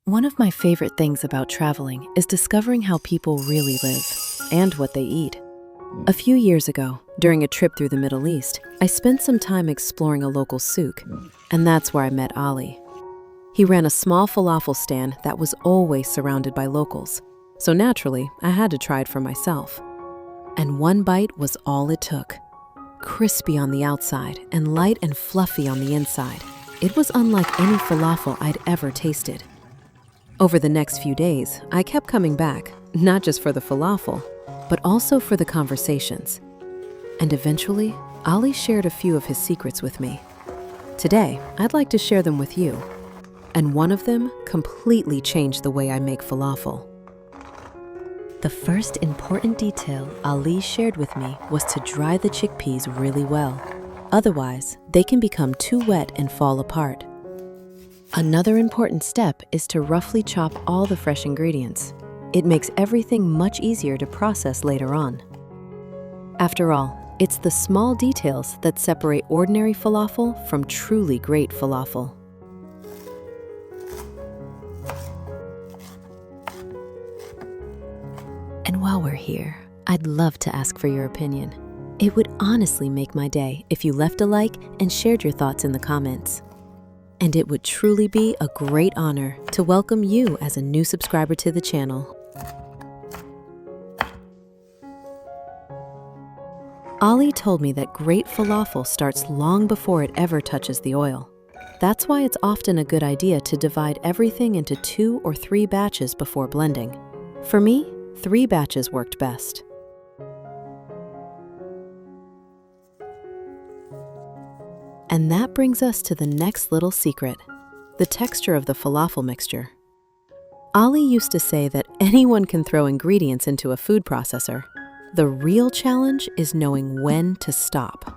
One of my favorite things about traveling is discovering how people really live and what they eat. A few years ago, during a trip through the Middle East, I spent some time exploring a local souk, and that's where I met Ali. He ran a small falafel stand that was always surrounded by locals, so naturally, I had to try it for myself. And one bite was all it took. Crispy on the outside and light and fluffy on the inside. It was unlike any falafel I'd ever tasted. Over the next few days, I kept coming back, not just for the falafel, but also for the conversations. And eventually, Ali shared a few of his secrets with me. Today, I'd like to share them with you. And one of them completely changed the way I make falafel. The first important detail Ali shared with me was to dry the chickpeas really well. Otherwise, they can become too wet and fall apart. Another important step is to roughly chop all the fresh ingredients. It makes everything much easier to process later on. After all, it's the small details that separate ordinary falafel from truly great falafel. And while we're here, I'd love to ask for your opinion. It would honestly make my day if you left a like and shared your thoughts in the comments. And it would truly be a great honor to welcome you as a new subscriber to the channel. Ali told me that great falafel starts long before it ever touches the oil. That's why it's often a good idea to divide everything into 2 or 3 batches before blending. For me, 3 batches worked best. And that brings us to the next little secret, the texture of the falafel mixture. Ali used to say that anyone can throw ingredients into a food processor. The real challenge is knowing when to stop.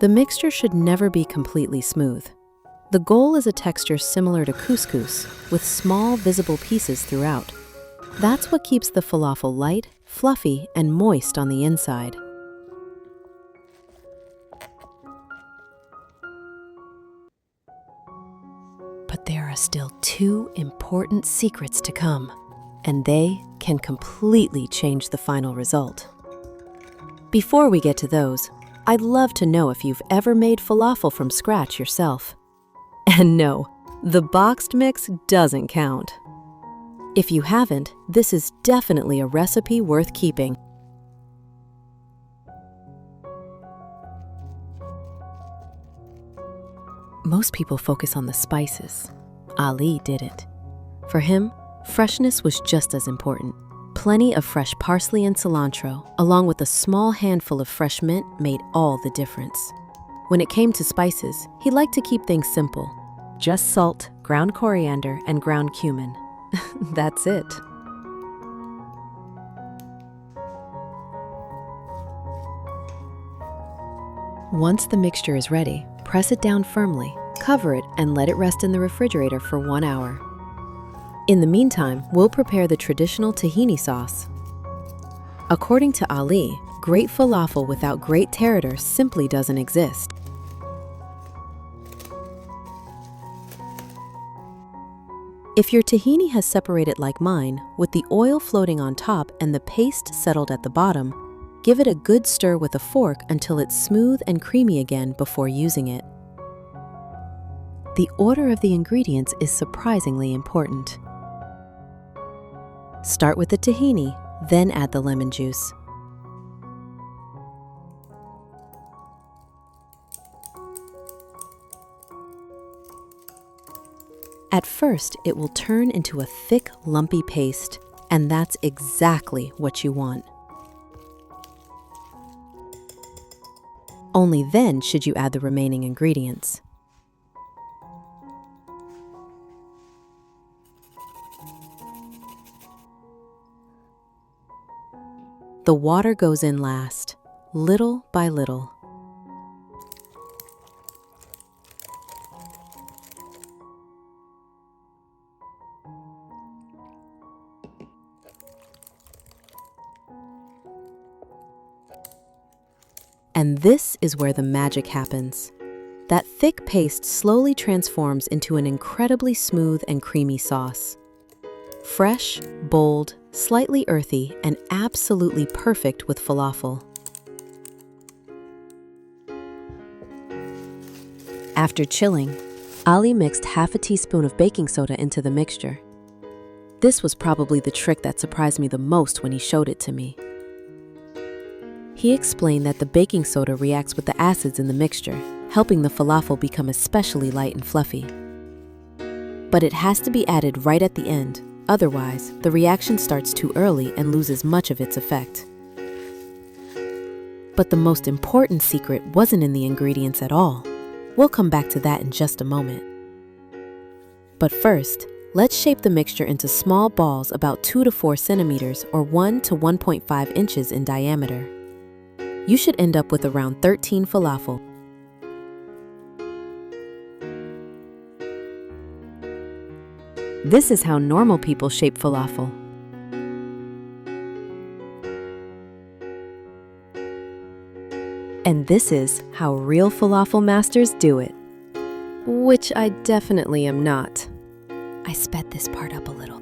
The mixture should never be completely smooth. The goal is a texture similar to couscous, with small visible pieces throughout. That's what keeps the falafel light, fluffy, and moist on the inside. But there are still 2 important secrets to come, and they can completely change the final result. Before we get to those, I'd love to know if you've ever made falafel from scratch yourself. And no, the boxed mix doesn't count. If you haven't, this is definitely a recipe worth keeping. Most people focus on the spices. Ali didn't. For him, freshness was just as important. Plenty of fresh parsley and cilantro, along with a small handful of fresh mint, made all the difference. When it came to spices, he liked to keep things simple. Just salt, ground coriander, and ground cumin. That's it. Once the mixture is ready, press it down firmly, cover it, and let it rest in the refrigerator for 1 hour. In the meantime, we'll prepare the traditional tahini sauce. According to Ali, great falafel without great tarator simply doesn't exist. If your tahini has separated like mine, with the oil floating on top and the paste settled at the bottom, give it a good stir with a fork until it's smooth and creamy again before using it. The order of the ingredients is surprisingly important. Start with the tahini, then add the lemon juice. At first, it will turn into a thick, lumpy paste, and that's exactly what you want. Only then should you add the remaining ingredients. The water goes in last, little by little. And this is where the magic happens. That thick paste slowly transforms into an incredibly smooth and creamy sauce. Fresh, bold, slightly earthy, and absolutely perfect with falafel. After chilling, Ali mixed half a teaspoon of baking soda into the mixture. This was probably the trick that surprised me the most when he showed it to me. He explained that the baking soda reacts with the acids in the mixture, helping the falafel become especially light and fluffy. But it has to be added right at the end, otherwise, the reaction starts too early and loses much of its effect. But the most important secret wasn't in the ingredients at all. We'll come back to that in just a moment. But first, let's shape the mixture into small balls about 2 to 4 centimeters or 1 to 1.5 inches in diameter. You should end up with around 13 falafel. This is how normal people shape falafel. And this is how real falafel masters do it. Which I definitely am not. I sped this part up a little.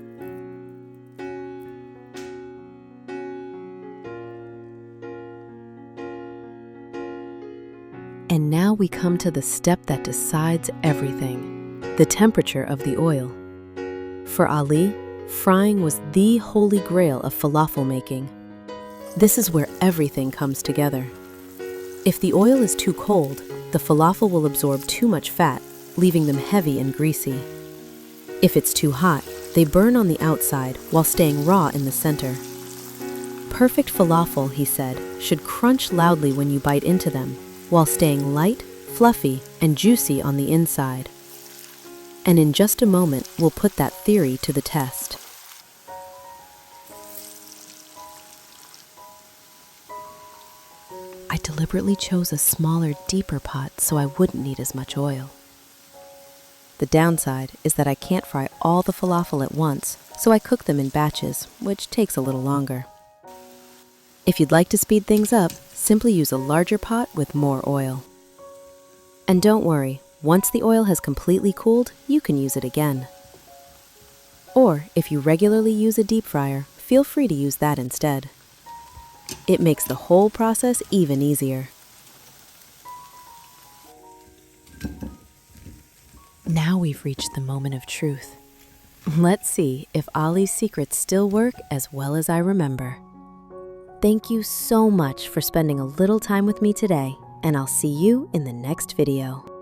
And now we come to the step that decides everything, the temperature of the oil. For Ali, frying was the holy grail of falafel making. This is where everything comes together. If the oil is too cold, the falafel will absorb too much fat, leaving them heavy and greasy. If it's too hot, they burn on the outside while staying raw in the center. Perfect falafel, he said, should crunch loudly when you bite into them, while staying light, fluffy, and juicy on the inside. And in just a moment, we'll put that theory to the test. I deliberately chose a smaller, deeper pot so I wouldn't need as much oil. The downside is that I can't fry all the falafel at once, so I cook them in batches, which takes a little longer. If you'd like to speed things up, simply use a larger pot with more oil. And don't worry, once the oil has completely cooled, you can use it again. Or, if you regularly use a deep fryer, feel free to use that instead. It makes the whole process even easier. Now we've reached the moment of truth. Let's see if Ali's secrets still work as well as I remember. Thank you so much for spending a little time with me today, and I'll see you in the next video.